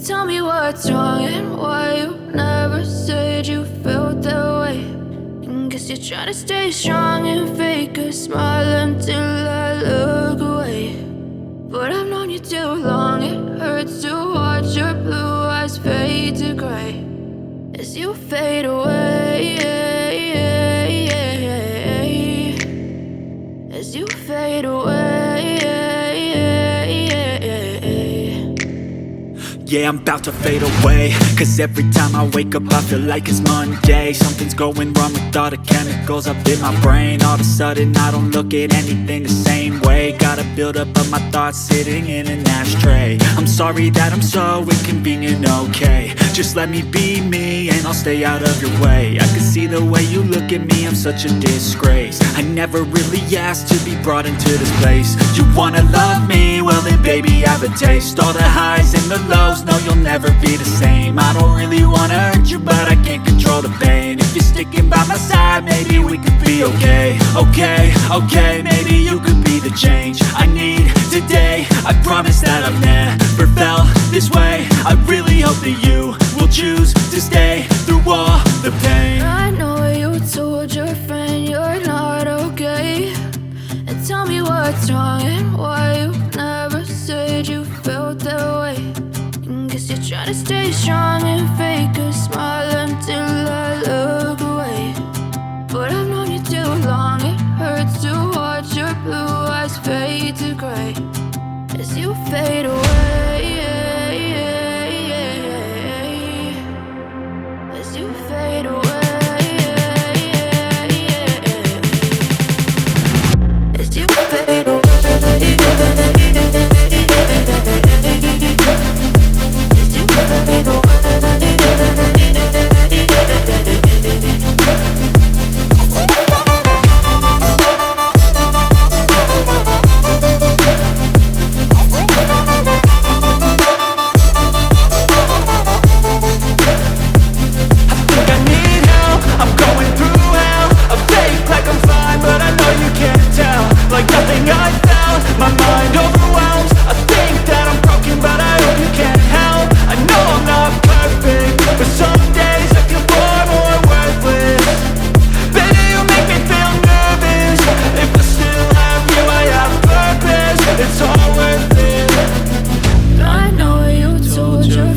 Tell me what's wrong and why you never said you felt that way. And guess you're trying to stay strong and fake a smile until I look away. But I've known you too long, it hurts to watch your blue eyes fade to gray as you fade away. As you fade away. Yeah, I'm about to fade away, cause every time I wake up I feel like it's Monday. Something's going wrong with all the chemicals up in my brain. All of a sudden I don't look at anything the same way. Got a buildup of my thoughts sitting in an ashtray. I'm sorry that I'm so inconvenient, okay. Just let me be me and I'll stay out of your way. I can see the way you look at me, I'm such a disgrace. I never really asked to be brought into this place. You wanna love me? Well then baby I have a taste. All the highs and the lows, no, you'll never be the same. I don't really wanna hurt you, but I can't control the pain. If you're sticking by my side, maybe we could be okay. Okay, maybe you could be the change I need today. I promise that I've never felt this way. I really hope that you will choose to stay through all the pain. I know you told your friend you're not okay. And tell me what's wrong and why you never said you felt that way. Guess you're trying to stay strong and fake a smile until I look away. But I've known you too long, it hurts to watch your blue eyes fade to gray as you fade away. As you fade away. As you fade away. It's all worth it. I know you told your